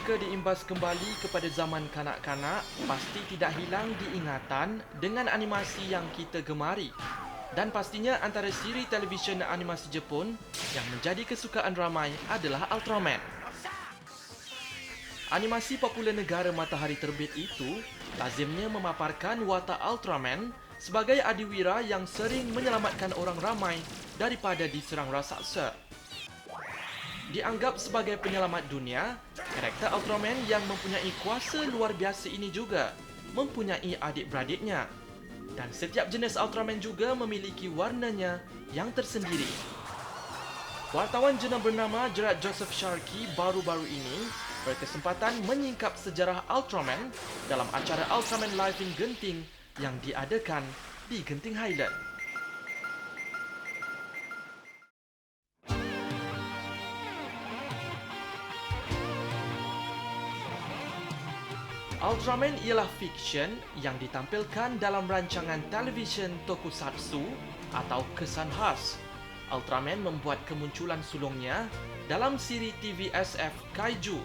Jika diimbas kembali kepada zaman kanak-kanak, pasti tidak hilang diingatan dengan animasi yang kita gemari. Dan pastinya antara siri televisyen animasi Jepun yang menjadi kesukaan ramai adalah Ultraman. Animasi popular negara matahari terbit itu lazimnya memaparkan watak Ultraman sebagai adiwira yang sering menyelamatkan orang ramai daripada diserang raksasa. Dianggap sebagai penyelamat dunia, karakter Ultraman yang mempunyai kuasa luar biasa ini juga mempunyai adik-beradiknya. Dan setiap jenis Ultraman juga memiliki warnanya yang tersendiri. Wartawan jurnal bernama Gerard Joseph Sharkey baru-baru ini berkesempatan menyingkap sejarah Ultraman dalam acara Ultraman Live in Genting yang diadakan di Genting Highland. Ultraman ialah fiksyen yang ditampilkan dalam rancangan televisyen tokusatsu atau kesan khas. Ultraman membuat kemunculan sulungnya dalam siri TV SF Kaiju,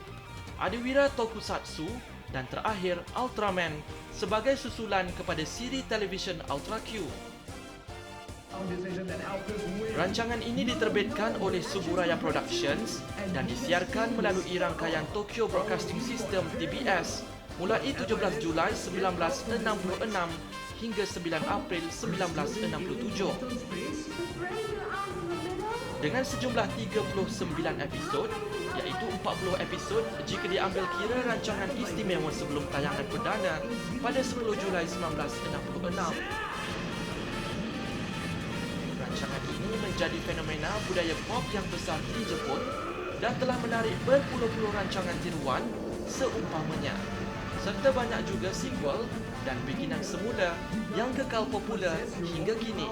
Adiwira Tokusatsu dan terakhir Ultraman sebagai susulan kepada siri televisyen Ultra Q. Rancangan ini diterbitkan oleh Suburaya Productions dan disiarkan melalui rangkaian Tokyo Broadcasting System TBS mulai 17 Julai 1966 hingga 9 April 1967. Dengan sejumlah 39 episod, iaitu 40 episod jika diambil kira rancangan istimewa sebelum tayangan perdana pada 10 Julai 1966. Rancangan ini menjadi fenomena budaya pop yang besar di Jepun dan telah menarik berpuluh-puluh rancangan tiruan seumpamanya, serta banyak juga sequel dan bikinan semula yang kekal popular hingga kini.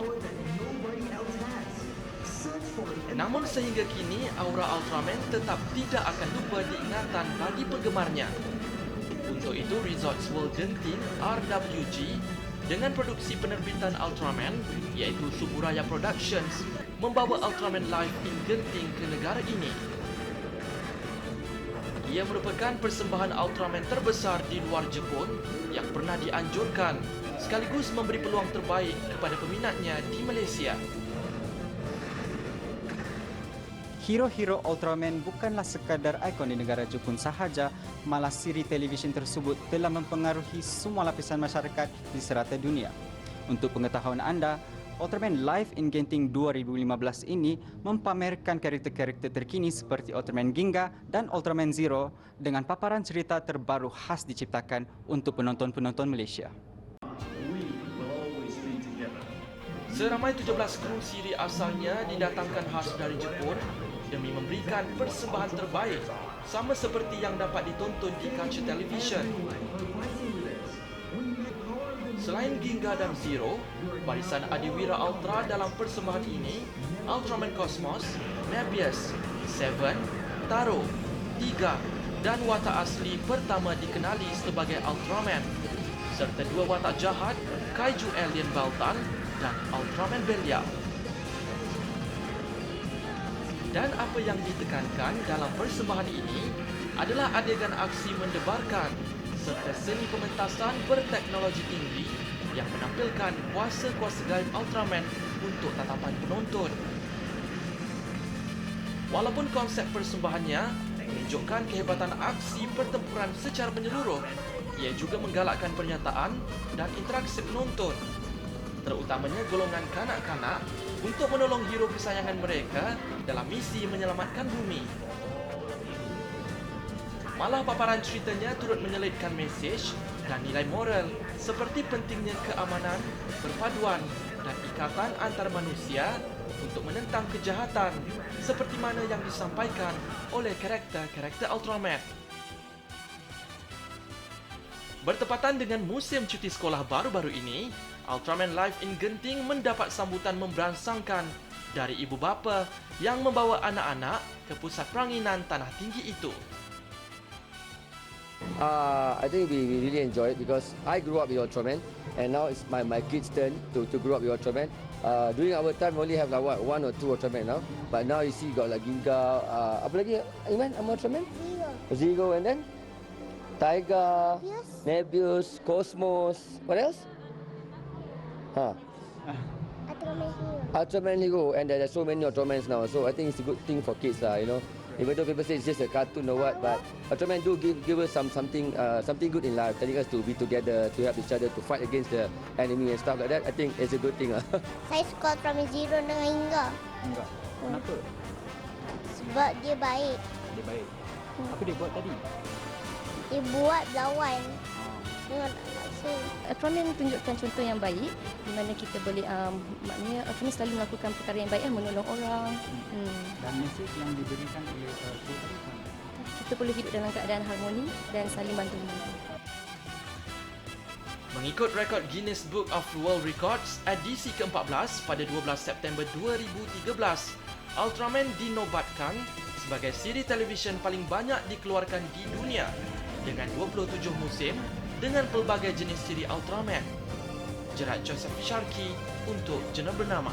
Namun sehingga kini, aura Ultraman tetap tidak akan lupa diingatan bagi penggemarnya. Untuk itu, Resorts World Genting (RWG) dengan produksi penerbitan Ultraman, iaitu Suburaya Productions, membawa Ultraman Live in Genting ke negara ini. Ia merupakan persembahan Ultraman terbesar di luar Jepun yang pernah dianjurkan, sekaligus memberi peluang terbaik kepada peminatnya di Malaysia. Hero-hero Ultraman bukanlah sekadar ikon di negara Jepun sahaja, malah siri televisyen tersebut telah mempengaruhi semua lapisan masyarakat di serata dunia. Untuk pengetahuan anda, Ultraman Live in Genting 2015 ini mempamerkan karakter-karakter terkini seperti Ultraman Ginga dan Ultraman Zero dengan paparan cerita terbaru khas diciptakan untuk penonton-penonton Malaysia. Seramai 17 kru siri asalnya didatangkan khas dari Jepun demi memberikan persembahan terbaik sama seperti yang dapat ditonton di kaca televisyen. Selain Ginga dan Zero, barisan Adiwira Ultra dalam persembahan ini, Ultraman Cosmos, Mebius, Seven, Taro, Tiga dan watak asli pertama dikenali sebagai Ultraman, serta dua watak jahat, Kaiju Alien Baltan dan Ultraman Belial. Dan apa yang ditekankan dalam persembahan ini adalah adegan aksi mendebarkan serta seni pementasan berteknologi tinggi yang menampilkan kuasa-kuasa gaib Ultraman untuk tatapan penonton. Walaupun konsep persembahannya menunjukkan kehebatan aksi pertempuran secara menyeluruh, ia juga menggalakkan pernyataan dan interaksi penonton, terutamanya golongan kanak-kanak, untuk menolong hero kesayangan mereka dalam misi menyelamatkan bumi. Malah paparan ceritanya turut menyelitkan mesej dan nilai moral seperti pentingnya keamanan, perpaduan dan ikatan antar manusia untuk menentang kejahatan seperti mana yang disampaikan oleh karakter-karakter Ultraman. Bertepatan dengan musim cuti sekolah baru-baru ini, Ultraman Live in Genting mendapat sambutan memberangsangkan dari ibu bapa yang membawa anak-anak ke pusat peranginan tanah tinggi itu. I think we really enjoy it because I grew up with Ultraman and now it's my kids' turn to grow up with Ultraman. During our time, we only have like one or two Ultraman now, but now you see got like Ginga, apa lagi? Iman, Ultraman? Zero, and then Tiger, Yes. Nebius, Cosmos. What else? Huh. Ultraman Hero. Ultraman Hero, and there's so many Ultramans now. So I think it's a good thing for kids, you know. Even though people say it's just a cartoon or what, but Ultraman do give us something good in life, telling us to be together, to help each other, to fight against the enemy and stuff like that. I think it's a good thing. Saya suka Ultraman Zero dengan Hingga Enggak. Kenapa? sebab dia baik. Dia baik. Apa dia buat tadi? Dia buat lawan dengan saya. Ultraman tunjukkan contoh yang baik di mana kita boleh maknanya Ultraman selalu melakukan perkara yang baik, menolong orang. Dan mesej yang diberikan oleh Pro tadi kan? Kita perlu hidup dalam keadaan harmoni dan saling bantu-membantu. Mengikut rekod Guinness Book of World Records edisi ke-14 pada 12 September 2013, Ultraman dinobatkan sebagai siri televisyen paling banyak dikeluarkan di dunia dengan 27 musim dengan pelbagai jenis siri Ultraman. Gerard Joseph Sharkey untuk Jurnal Bernama.